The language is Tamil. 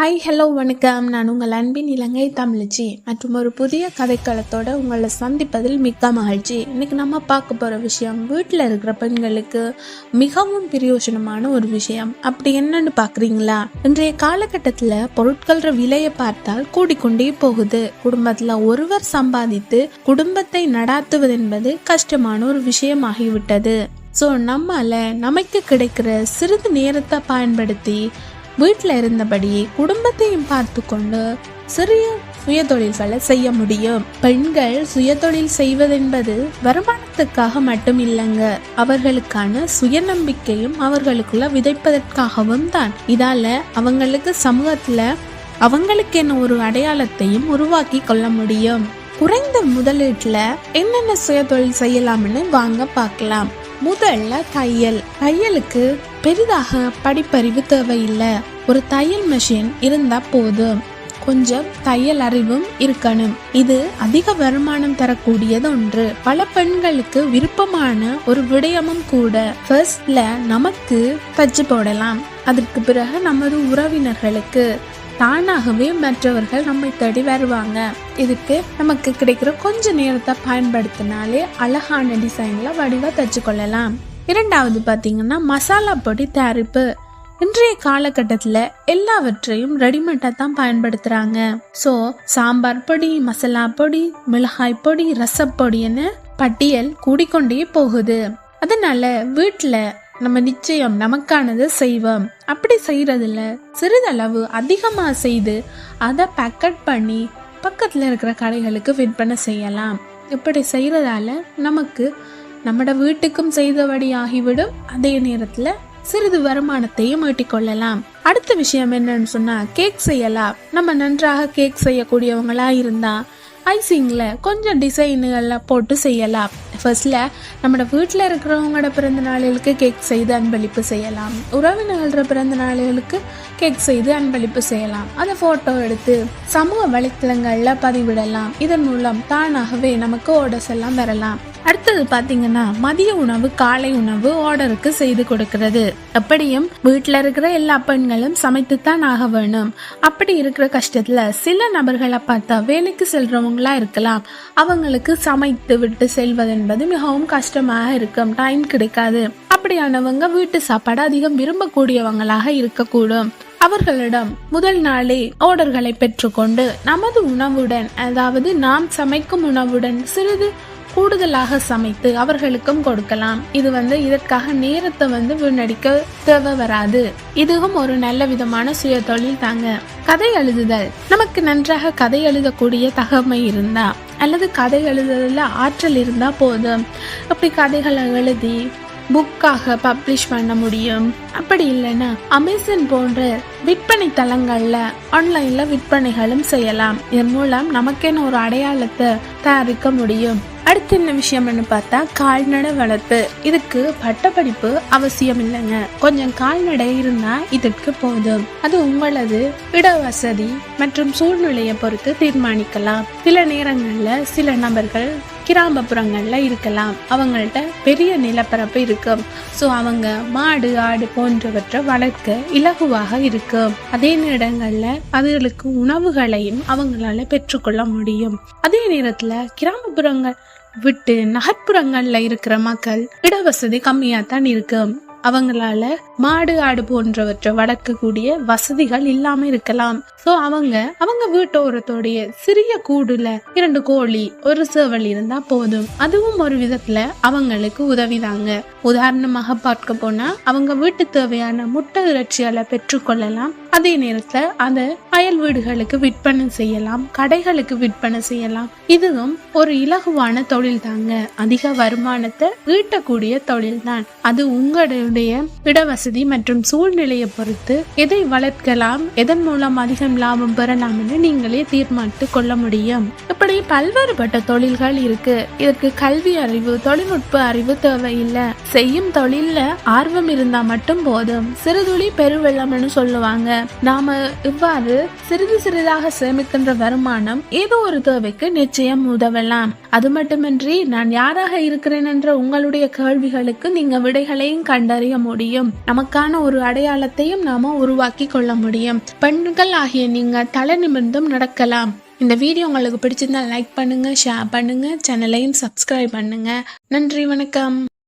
ஹாய் ஹலோ வணக்கம். நான் உங்கள் அன்பின் இலங்கை தமிழச்சி மற்றும் ஒரு புதிய கதைக்களத்தோட உங்களை சந்திப்பதில் மிக்க மகிழ்ச்சி. இன்னைக்கு நம்ம பார்க்க போகிற விஷயம் வீட்டில் இருக்கிற பெண்களுக்கு மிகவும் பிரயோஜனமான ஒரு விஷயம். அப்படி என்னன்னு பார்க்குறீங்களா? இன்றைய காலகட்டத்தில் பொருட்கள விலையை பார்த்தால் கூடிக்கொண்டே போகுது. குடும்பத்தில் ஒருவர் சம்பாதித்து குடும்பத்தை நடாத்துவது என்பது கஷ்டமான ஒரு விஷயமாகிவிட்டது. ஸோ நமக்கு கிடைக்கிற சிறிது நேரத்தை பயன்படுத்தி வீட்டில் இருந்தபடி குடும்பத்தையும் பார்த்து கொண்டு சிறிய சுயதொழில்களை செய்ய முடியும். பெண்கள் சுயதொழில் செய்வதென்பது வருமானத்துக்காக மட்டும் இல்லைங்க, அவர்களுக்கான சுயநம்பிக்கையும் அவர்களுக்குள்ள விதைப்பதற்காகவும் தான். இதால அவங்களுக்கு சமூகத்துல அவங்களுக்கு என்ன ஒரு அடையாளத்தையும் உருவாக்கி கொள்ள முடியும். குறைந்த முதலீட்டுல என்னென்ன சுயதொழில் செய்யலாம்னு வாங்க பார்க்கலாம். முதல்ல தையலுக்கு பெரிதாக படிப்பறிவு தேவையில்லை. ஒரு தையல் மெஷின் இருந்தா போதும். கொஞ்சம் தையல் அறிவும் இருக்கணும். இது அதிக வருமானம் தரக்கூடியது ஒன்று. பல பெண்களுக்கு விருப்பமான ஒரு விடயமும் கூட. ஃபர்ஸ்ட்ல நமக்கு தச்சு போடலாம், அதற்கு பிறகு நமது உறவினர்களுக்கு, தானாகவே மற்றவர்கள் நம்மை தேடி வருவாங்க. இதுக்கு நமக்கு கிடைக்கிற கொஞ்ச நேரத்தை பயன்படுத்தினாலே அழகான டிசைன்ல வடிவா தச்சு கொள்ளலாம். இரண்டாவது பாத்தீங்கன்னா மசாலா பொடி தயாரிப்பு. இன்றைய காலகட்டத்துல எல்லாவற்றையும் ரெடிமேட்டா தான் பயன்படுத்துறாங்க. சோ சாம்பார் பொடி, மசாலா பொடி, மிளகாய் பொடி, ரசப்பொடின்னு பட்டியல் கூடிக்கொண்டே போகுது. அதனால வீட்டுல நம்ம நிச்சயம் நமக்கானது செய்வோம். அப்படி செய்யறதுல சிறிதளவு அதிகமா செய்து அதை பேக்கெட் பண்ணி பக்கத்துல இருக்கிற கடைகளுக்கு விற்பனை செய்யலாம். இப்படி செய்யறதால நமக்கு நம்மட வீட்டுக்கும் செய்தபடி ஆகிவிடும். அதே நேரத்துல சிறிது வருமானத்தையும் ஈட்டிக்கொள்ளலாம். அடுத்த விஷயம் என்னன்னு சொன்னா கேக் செய்யலாம். நம்ம நன்றாக கேக் செய்யக்கூடியவங்களா இருந்தா ஐசிங்ல கொஞ்சம் டிசைனுகள்ல போட்டு செய்யலாம். ஃபர்ஸ்ட்ல நம்ம வீட்டில் இருக்கிறவங்களோட பிறந்த நாளுகளுக்கு கேக் செய்து அன்பளிப்பு செய்யலாம். உறவினர்களோட பிறந்த நாளுகளுக்கு கேக் செய்து அன்பளிப்பு செய்யலாம். அதை போட்டோ எடுத்து சமூக வலைத்தளங்கள்ல பதிவிடலாம். இதன் மூலம் தானாகவே நமக்கு ஆர்டர்ஸ் எல்லாம் வரலாம். அடுத்தது பாத்தீங்கன்னா மதிய உணவு, காலை உணவு ஆர்டருக்கு செய்து கொடுக்கிறது. எப்படியும் வீட்டுல இருக்கிற எல்லா பெண்களும் சமைத்துத்தான் ஆக வேணும். அப்படி இருக்கிற கஷ்டத்துல சில நபர்களை பார்த்தா வேலைக்கு செல்றவங்களா இருக்கலாம். அவங்களுக்கு சமைத்து விட்டு செல்வது என்பது மிகவும் கஷ்டமாக இருக்கும். டைம் கிடைக்காது. அப்படியானவங்க வீட்டு சாப்பாடு அதிகம் விரும்பக்கூடியவங்களாக இருக்கக்கூடும். அவர்களிடம் முதல் நாளே ஆர்டர்களை பெற்றுக்கொண்டு நமது உணவுடன், அதாவது நாம் சமைக்கும் உணவுடன் சிறிது கூடுதலாக சமைத்து அவர்களுக்கும் கொடுக்கலாம். இது இதற்காக நேரத்தை வீணடிக்க தேவை வராது. இதுவும் ஒரு நல்ல விதமான சுய தொழில் தாங்க. கதை எழுதுதல். நமக்கு நன்றாக கதை எழுதக்கூடிய தகமை இருந்தா அல்லது கதை எழுதுதல ஆற்றல் இருந்தா போதும். அப்படி கதைகளை எழுதி புக்காக பப்ளிஷ் பண்ண முடியும். அப்படி இல்லைன்னா அமேசான் போன்ற விற்பனை தளங்கள்ல ஆன்லைன்ல விற்பனைகளும் செய்யலாம். இதன் மூலம் நமக்கேன்னு ஒரு அடையாளத்தை தயாரிக்க முடியும். அடுத்து என்ன விஷயம்னு பார்த்தா கால்நடை வளர்ப்பு. இதுக்கு பட்டப்படிப்பு அவசியம் இல்லைங்க. கொஞ்சம் கால்நடை இருந்தா இதற்கு போதும். அது உங்களது இடவசதி மற்றும் சூழ்நிலையை பொறுத்து தீர்மானிக்கலாம். சில நேரங்கள்ல சில நபர்கள் கிராமப்புறங்கள்ல இருக்கலாம். அவங்கள்ட்ட பெரிய நிலப்பரப்பு இருக்கும். ஸோ அவங்க மாடு, ஆடு போன்றவற்றை வளர்க்க இலகுவாக இருக்கும். அதே நேரங்கள்ல அதுகளுக்கு உணவுகளையும் அவங்களால பெற்றுக்கொள்ள முடியும். அதே நேரத்துல கிராமப்புறங்கள் விட்டு நகர்ப்புறங்கள்ல இருக்கிற மக்கள் இடவசதி கம்மியா தான் இருக்கும். அவங்களால மாடு, ஆடு போன்றவற்றை வளர்க்கக்கூடிய வசதிகள் இல்லாம இருக்கலாம். சோ அவங்க வீட்டோரத்தோடைய சிறிய கூடுல 2 கோழி, ஒரு சேவல் இருந்தா போதும். அதுவும் ஒரு விதத்துல அவங்களுக்கு உதவிதாங்க. உதாரணமாக பார்க்க போனா அவங்க வீட்டு தேவையான முட்டை இறைச்சிகளை பெற்றுக்கொள்ளலாம். அதே நேரத்துல அந்த அயல் வீடுகளுக்கு விற்பனை செய்யலாம், கடைகளுக்கு விற்பனை செய்யலாம். இதுவும் ஒரு இலகுவான தொழில் தாங்க. அதிக வருமானத்தை ஈட்டக்கூடிய தொழில் தான். அது உங்களுடைய இடவசதி மற்றும் சூழ்நிலையை பொறுத்து எதை வளர்க்கலாம், எதன் மூலம் அதிகம் லாபம் பெறலாம்னு நீங்களே தீர்மானித்து கொள்ள முடியும். இப்படி பல்வேறுபட்ட தொழில்கள் இருக்கு. இதற்கு கல்வி அறிவு, தொழில்நுட்ப அறிவு தேவையில்லை. செய்யும் தொழில்ல ஆர்வம் இருந்தா மட்டும் போதும். சிறுதுளி பெருவெள்ளம்னு சொல்லுவாங்க. நாம இவ்வாறு சிறிது சிறிதாக சேமிக்கின்ற வருமானம் ஏதோ ஒரு தேவைக்கு நிச்சயம் உதவலாம். அது மட்டுமின்றி நான் யாராக இருக்கிறேன் என்ற உங்களுடைய கேள்விகளுக்கு நீங்க விடைகளையும் கண்டறிய முடியும். நமக்கான ஒரு அடையாளத்தையும் நாம உருவாக்கி கொள்ள முடியும். பெண்கள் ஆகிய நீங்க தலை நிமிர்ந்தும் நடக்கலாம். இந்த வீடியோ உங்களுக்கு பிடிச்சிருந்தா லைக் பண்ணுங்க, ஷேர் பண்ணுங்க, சேனலையும் சப்ஸ்கிரைப் பண்ணுங்க. நன்றி, வணக்கம்.